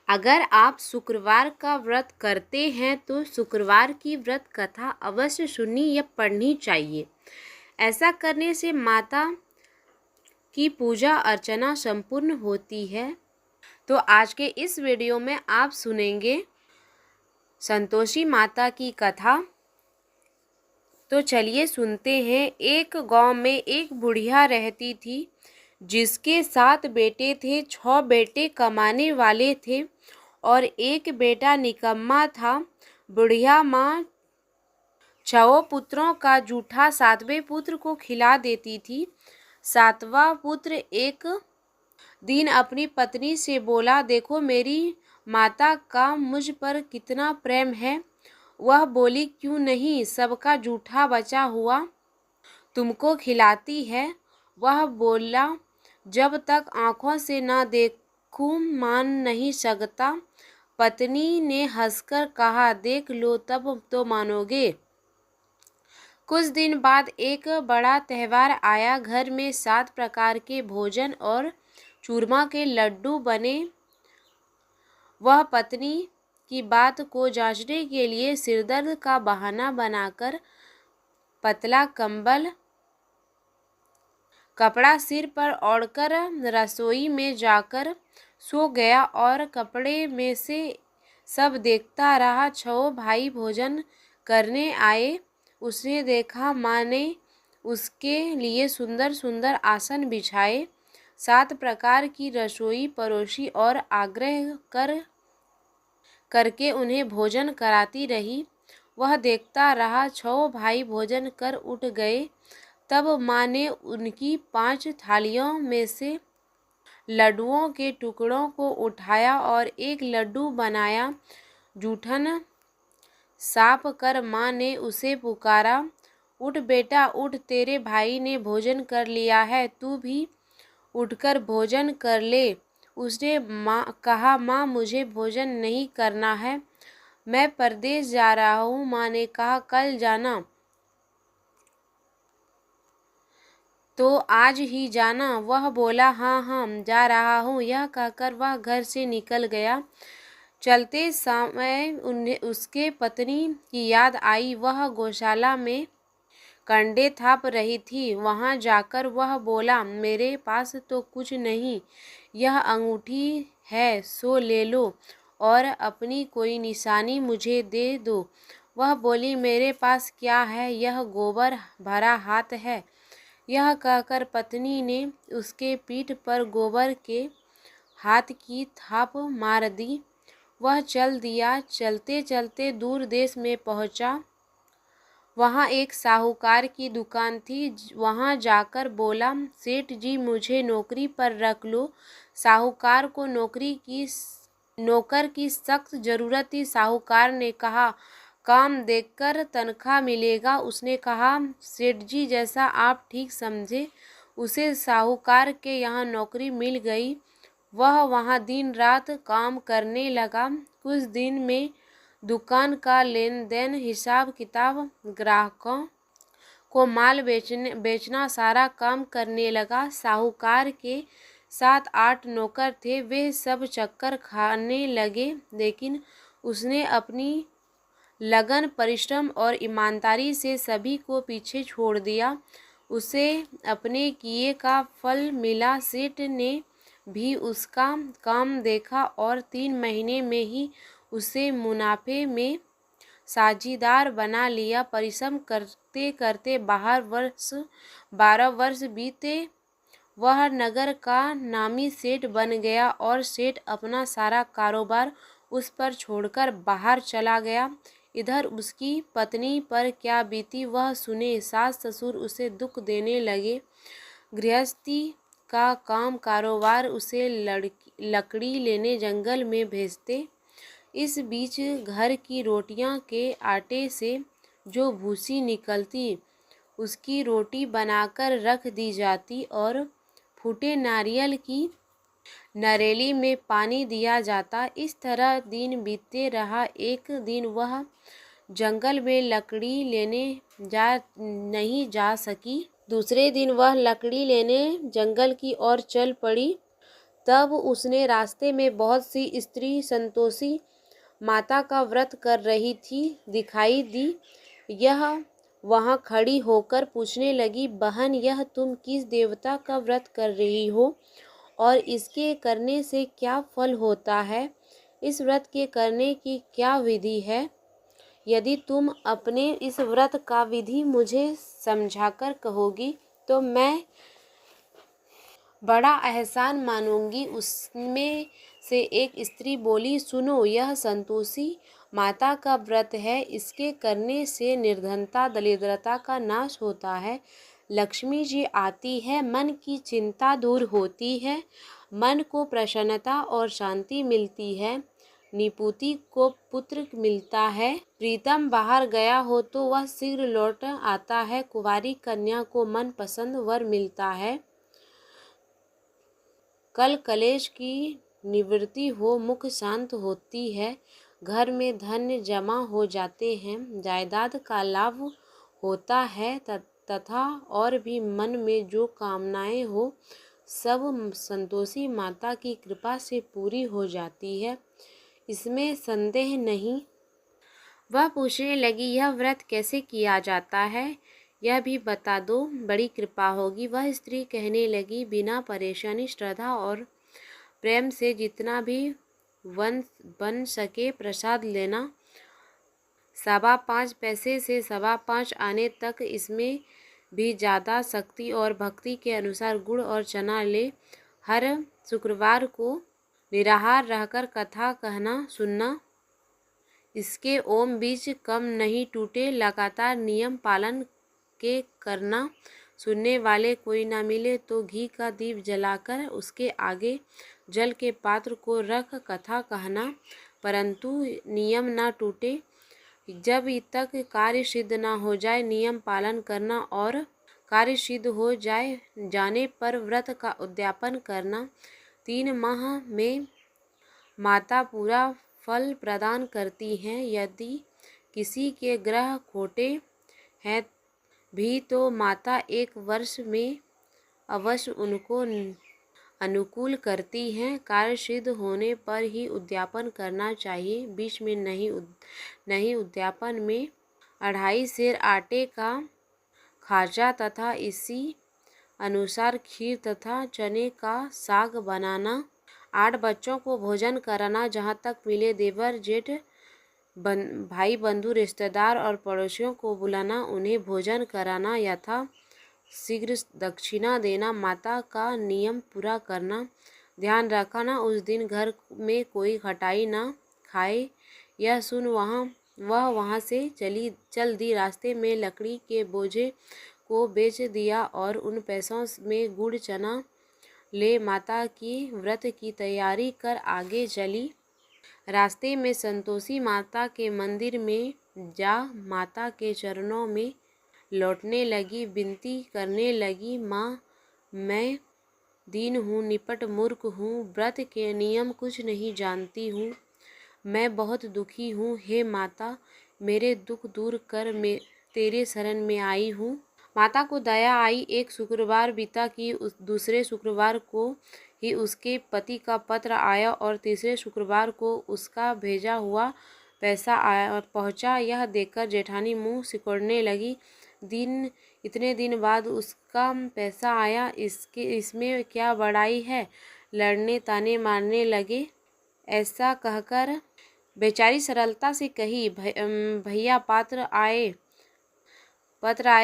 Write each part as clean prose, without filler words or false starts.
अगर आप शुक्रवार का व्रत करते हैं तो शुक्रवार की व्रत कथा अवश्य सुननी या पढ़नी चाहिए। ऐसा करने से माता की पूजा अर्चना संपूर्ण होती है। तो आज के इस वीडियो में आप सुनेंगे संतोषी माता की कथा। तो चलिए सुनते हैं। एक गांव में एक बुढ़िया रहती थी जिसके 7 बेटे थे। 6 बेटे कमाने वाले थे और एक बेटा निकम्मा था। बुढ़िया माँ 6 पुत्रों का जूठा 7वें पुत्र को खिला देती थी। 7वां पुत्र एक दिन अपनी पत्नी से बोला, देखो मेरी माता का मुझ पर कितना प्रेम है। वह बोली, क्यों नहीं, सबका जूठा बचा हुआ तुमको खिलाती है। वह बोला, जब तक आंखों से न देखूं मान नहीं सकता। पत्नी ने हंसकर कहा, देख लो तब तो मानोगे। कुछ दिन बाद एक बड़ा त्योहार आया। घर में 7 प्रकार के भोजन और चूरमा के लड्डू बने। वह पत्नी की बात को जांचने के लिए सिरदर्द का बहाना बनाकर पतला कपड़ा सिर पर ओढ़कर रसोई में जाकर सो गया और कपड़े में से सब देखता रहा। 6 भाई भोजन करने आए। उसने देखा माँ ने उसके लिए सुंदर सुंदर आसन बिछाए, 7 प्रकार की रसोई परोसी और आग्रह करके उन्हें भोजन कराती रही। वह देखता रहा। 6 भाई भोजन कर उठ गए। तब माँ ने उनकी 5 थालियों में से लड्डुओं के टुकड़ों को उठाया और एक लड्डू बनाया। जूठन साफ कर माँ ने उसे पुकारा, उठ बेटा उठ, तेरे भाई ने भोजन कर लिया है, तू भी उठकर भोजन कर ले। उसने कहा, माँ मुझे भोजन नहीं करना है, मैं परदेश जा रहा हूँ। माँ ने कहा, कल जाना तो आज ही जाना। वह बोला, हाँ हाँ जा रहा हूँ। यह कहकर वह घर से निकल गया। चलते समय उन्हें उसके पत्नी की याद आई। वह गौशाला में कंडे थाप रही थी। वहां जाकर वह बोला, मेरे पास तो कुछ नहीं, यह अंगूठी है सो ले लो और अपनी कोई निशानी मुझे दे दो। वह बोली, मेरे पास क्या है, यह गोबर भरा हाथ है। यह कहकर पत्नी ने उसके पीठ पर गोबर के हाथ की थाप मार दी। वह चल दिया। चलते चलते दूर देश में पहुंचा। वहाँ एक साहूकार की दुकान थी। वहाँ जाकर बोला, सेठ जी मुझे नौकरी पर रख लो। साहूकार को नौकर की सख्त जरूरत थी। साहूकार ने कहा, काम देखकर तनख्वाह मिलेगा। उसने कहा, सेठ जी जैसा आप ठीक समझे। उसे साहूकार के यहाँ नौकरी मिल गई। वह वहाँ दिन रात काम करने लगा। कुछ दिन में दुकान का लेन देन, हिसाब किताब, ग्राहकों को माल बेचना सारा काम करने लगा। साहूकार के 7-8 नौकर थे। वे सब चक्कर खाने लगे, लेकिन उसने अपनी लगन, परिश्रम और ईमानदारी से सभी को पीछे छोड़ दिया। उसे अपने किए का फल मिला। सेठ ने भी उसका काम देखा और 3 महीने में ही उसे मुनाफे में साझीदार बना लिया। परिश्रम करते करते 12 वर्ष बीते। वह नगर का नामी सेठ बन गया और सेठ अपना सारा कारोबार उस पर छोड़कर बाहर चला गया। इधर उसकी पत्नी पर क्या बीती वह सुने। सास ससुर उसे दुख देने लगे। गृहस्थी का काम कारोबार उसे लकड़ी लेने जंगल में भेजते। इस बीच घर की रोटियां के आटे से जो भूसी निकलती उसकी रोटी बनाकर रख दी जाती और फूटे नारियल की नरेली में पानी दिया जाता। इस तरह दिन बीतते रहा। एक दिन वह जंगल में लकड़ी लेने नहीं जा सकी। दूसरे दिन वह लकड़ी लेने जंगल की ओर चल पड़ी। तब उसने रास्ते में बहुत सी स्त्री संतोषी माता का व्रत कर रही थी दिखाई दी। यह वहाँ खड़ी होकर पूछने लगी, बहन, यह तुम किस देवता का व्रत कर रही हो और इसके करने से क्या फल होता है? इस व्रत के करने की क्या विधि है? यदि तुम अपने इस व्रत का विधि मुझे समझाकर कहोगी तो मैं बड़ा एहसान मानूंगी। उसमें से एक स्त्री बोली, सुनो, यह संतोषी माता का व्रत है। इसके करने से निर्धनता दरिद्रता का नाश होता है, लक्ष्मी जी आती है, मन की चिंता दूर होती है, मन को प्रसन्नता और शांति मिलती है, निपुति को पुत्र मिलता है, प्रीतम बाहर गया हो तो वह शीघ्र लौट आता है, कुंवारी कन्या को मन पसंद वर मिलता है, कल कलेश की निवृत्ति हो, मुख शांत होती है, घर में धन जमा हो जाते हैं, जायदाद का लाभ होता है तथा और भी मन में जो कामनाएं हो सब संतोषी माता की कृपा से पूरी हो जाती है, इसमें संदेह नहीं। वह पूछने लगी, यह व्रत कैसे किया जाता है, यह भी बता दो, बड़ी कृपा होगी। वह स्त्री कहने लगी, बिना परेशानी, श्रद्धा और प्रेम से जितना भी बन सके प्रसाद लेना। 5.25 पैसे से 5.25 आने तक, इसमें भी ज़्यादा शक्ति और भक्ति के अनुसार गुड़ और चना ले। हर शुक्रवार को निराहार रहकर कथा कहना सुनना। इसके ओम बीज कम नहीं टूटे, लगातार नियम पालन के करना। सुनने वाले कोई ना मिले तो घी का दीप जलाकर उसके आगे जल के पात्र को रख कथा कहना, परंतु नियम ना टूटे। जब तक कार्य सिद्ध ना हो जाए नियम पालन करना और कार्य सिद्ध हो जाने पर व्रत का उद्यापन करना। 3 माह में माता पूरा फल प्रदान करती हैं। यदि किसी के ग्रह खोटे हैं भी तो माता 1 वर्ष में अवश्य उनको अनुकूल करती हैं। कार्य सिद्ध होने पर ही उद्यापन करना चाहिए, बीच में नहीं। उद्यापन में 2.5 सेर आटे का खाजा तथा इसी अनुसार खीर तथा चने का साग बनाना। 8 बच्चों को भोजन कराना, जहाँ तक मिले देवर जेठ भाई बंधु रिश्तेदार और पड़ोसियों को बुलाना, उन्हें भोजन कराना, यथा शीघ्र दक्षिणा देना, माता का नियम पूरा करना। ध्यान रखना उस दिन घर में कोई खटाई ना खाए। यह सुन वह वहाँ से चल दी। रास्ते में लकड़ी के बोझे को बेच दिया और उन पैसों में गुड़ चना ले माता की व्रत की तैयारी कर आगे चली। रास्ते में संतोषी माता के मंदिर में जा माता के चरणों में लौटने लगी, विनती करने लगी, माँ, मैं दीन हूँ, निपट मूर्ख हूँ, व्रत के नियम कुछ नहीं जानती हूँ, मैं बहुत दुखी हूँ, हे माता, मेरे दुख दूर कर, मैं तेरे शरण में आई हूँ। माता को दया आई। एक शुक्रवार बीता कि दूसरे शुक्रवार को ही उसके पति का पत्र आया और तीसरे शुक्रवार को उसका भेजा हुआ पैसा आया पहुँचा। यह देखकर जेठानी मुँह सिकोड़ने लगी। इतने दिन बाद उसका पैसा आया, इसमें क्या बड़ाई है? लड़ने ताने मारने लगे। ऐसा कहकर बेचारी सरलता से कही, भैया पत्र आए,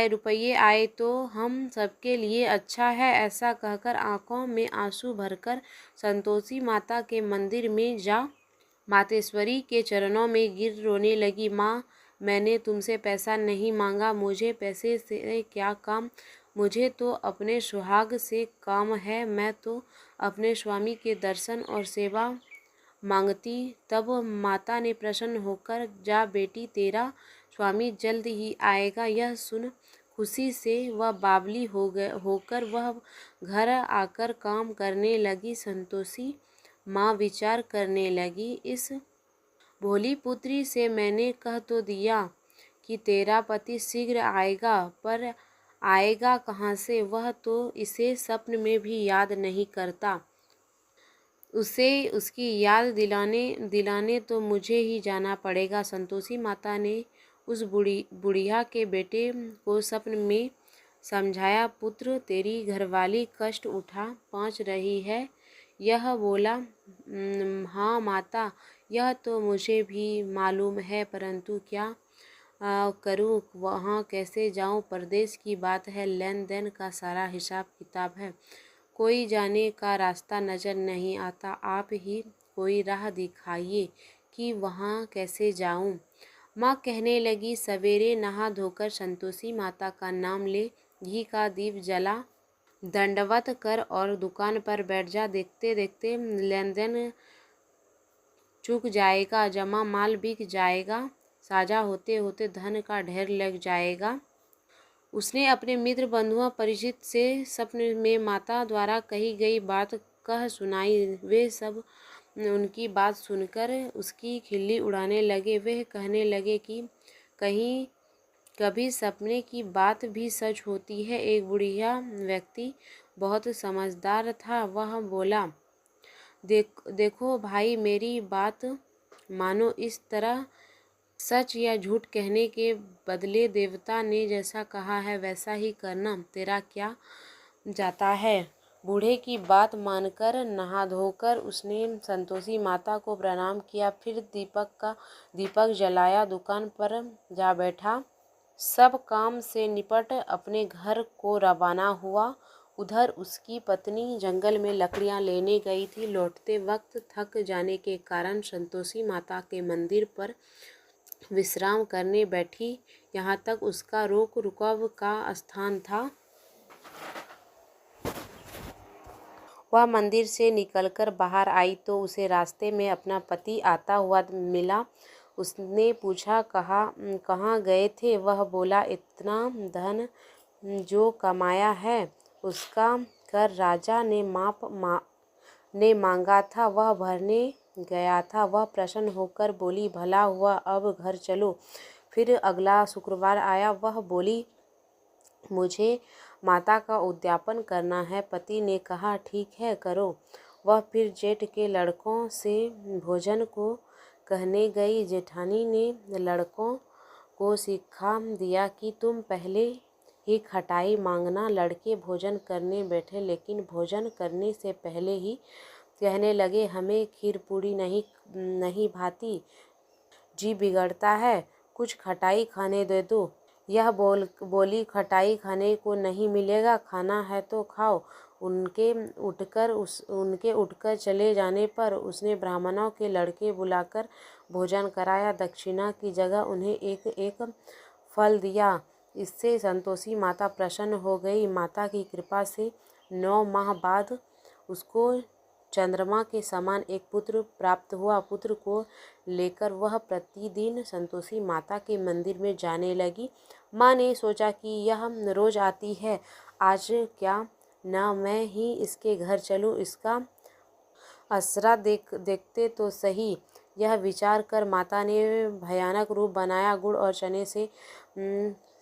रुपये आए तो हम सबके लिए अच्छा है। ऐसा कहकर आंखों में आंसू भरकर संतोषी माता के मंदिर में जा मातेश्वरी के चरणों में गिर रोने लगी। माँ, मैंने तुमसे पैसा नहीं मांगा, मुझे पैसे से क्या काम, मुझे तो अपने सुहाग से काम है, मैं तो अपने स्वामी के दर्शन और सेवा मांगती। तब माता ने प्रसन्न होकर, जा बेटी, तेरा स्वामी जल्द ही आएगा। यह सुन खुशी से वह बावली होकर वह घर आकर काम करने लगी। संतोषी माँ विचार करने लगी, इस भोली पुत्री से मैंने कह तो दिया कि तेरा पति शीघ्र आएगा, पर आएगा कहाँ से? वह तो इसे स्वप्न में भी याद नहीं करता। उसे उसकी याद दिलाने तो मुझे ही जाना पड़ेगा। संतोषी माता ने उस बुढ़िया के बेटे को स्वप्न में समझाया, पुत्र तेरी घरवाली कष्ट उठा पहुँच रही है। यह बोला, हाँ माता, यह तो मुझे भी मालूम है, परंतु क्या करूँ, वहाँ कैसे जाऊँ? परदेश की बात है, लेन देन का सारा हिसाब किताब है, कोई जाने का रास्ता नज़र नहीं आता। आप ही कोई राह दिखाइए कि वहाँ कैसे जाऊँ। माँ कहने लगी, सवेरे नहा धोकर संतोषी माता का नाम ले, घी का दीप जला, दंडवत कर और दुकान पर बैठ जा। देखते देखते लेन देन चूक जाएगा, जमा माल बिक जाएगा, साझा होते होते धन का ढेर लग जाएगा। उसने अपने मित्र बंधुओं परिचित से स्वप्न में माता द्वारा कही गई बात कह सुनाई। वे सब उनकी बात सुनकर उसकी खिल्ली उड़ाने लगे। वे कहने लगे कि कहीं कभी सपने की बात भी सच होती है। एक बुढ़िया व्यक्ति बहुत समझदार था। वह बोला, देखो भाई, मेरी बात मानो, इस तरह सच या झूठ कहने के बदले देवता ने जैसा कहा है वैसा ही करना, तेरा क्या जाता है। बूढ़े की बात मानकर नहा धोकर उसने संतोषी माता को प्रणाम किया, फिर दीपक जलाया, दुकान पर जा बैठा, सब काम से निपट अपने घर को रवाना हुआ। उधर उसकी पत्नी जंगल में लकड़ियां लेने गई थी। लौटते वक्त थक जाने के कारण संतोषी माता के मंदिर पर विश्राम करने बैठी। यहाँ तक उसका रोक रुकाव का स्थान था। वह मंदिर से निकलकर बाहर आई तो उसे रास्ते में अपना पति आता हुआ मिला। उसने पूछा, कहाँ गए थे? वह बोला, इतना धन जो कमाया है उसका कर राजा ने मांगा था, वह भरने गया था। वह प्रसन्न होकर बोली, भला हुआ, अब घर चलो। फिर अगला शुक्रवार आया। वह बोली, मुझे माता का उद्यापन करना है। पति ने कहा, ठीक है, करो। वह फिर जेठ के लड़कों से भोजन को कहने गई। जेठानी ने लड़कों को सिखा दिया कि तुम पहले ही खटाई मांगना। लड़के भोजन करने बैठे, लेकिन भोजन करने से पहले ही कहने लगे, हमें खीर पूड़ी नहीं भाती, जी बिगड़ता है, कुछ खटाई खाने दे दो। यह बोली, खटाई खाने को नहीं मिलेगा, खाना है तो खाओ। उनके उठकर चले जाने पर उसने ब्राह्मणों के लड़के बुलाकर भोजन कराया। दक्षिणा की जगह उन्हें एक एक फल दिया। इससे संतोषी माता प्रसन्न हो गई। माता की कृपा से 9 माह बाद उसको चंद्रमा के समान एक पुत्र प्राप्त हुआ। पुत्र को लेकर वह प्रतिदिन संतोषी माता के मंदिर में जाने लगी। माँ ने सोचा कि यह रोज आती है, आज क्या ना मैं ही इसके घर चलूँ, इसका असरा देखते तो सही। यह विचार कर माता ने भयानक रूप बनाया। गुड़ और चने से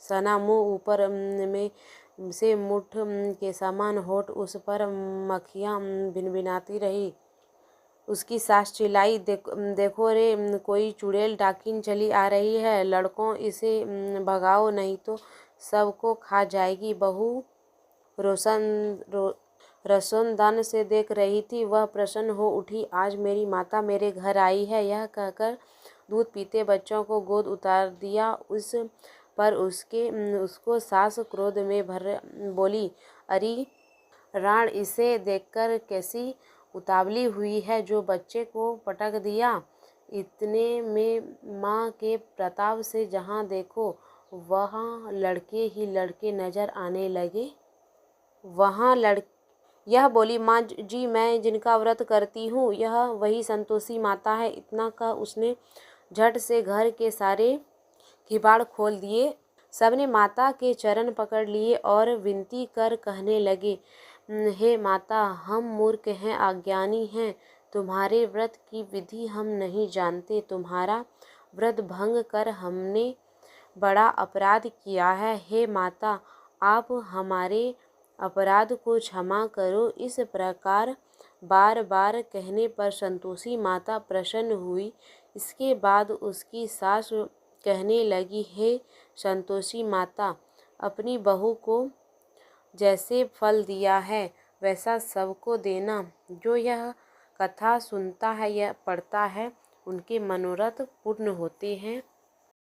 सना मुँह, ऊपर में से मुठ के समान होठ, उस पर मक्खियाँ भिनभिनाती रही। उसकी सास चिल्लाई, देखो रे, कोई चुड़ैल डाकिन चली आ रही है, लड़कों इसे भगाओ, नहीं तो सबको खा जाएगी। बहू रोशनदान से देख रही थी। वह प्रसन्न हो उठी, आज मेरी माता मेरे घर आई है। यह कहकर दूध पीते बच्चों को गोद उतार दिया। उस पर उसको सास क्रोध में भर बोली, अरे राण, इसे देखकर कैसी उतावली हुई है, जो बच्चे को पटक दिया। इतने में माँ के प्रताप से जहाँ देखो वहाँ लड़के ही लड़के नजर आने लगे। यह बोली, माँ जी, मैं जिनका व्रत करती हूँ यह वही संतोषी माता है। इतना कह उसने झट से घर के सारे किवाड़ खोल दिए। सबने माता के चरण पकड़ लिए और विनती कर कहने लगे, हे माता, हम मूर्ख हैं, अज्ञानी हैं, तुम्हारे व्रत की विधि हम नहीं जानते। तुम्हारा व्रत भंग कर हमने बड़ा अपराध किया है। हे माता, आप हमारे अपराध को क्षमा करो। इस प्रकार बार बार कहने पर संतोषी माता प्रसन्न हुई। इसके बाद उसकी सास कहने लगी, हे संतोषी माता, अपनी बहू को जैसे फल दिया है वैसा सबको देना। जो यह कथा सुनता है या पढ़ता है उनके मनोरथ पूर्ण होते हैं।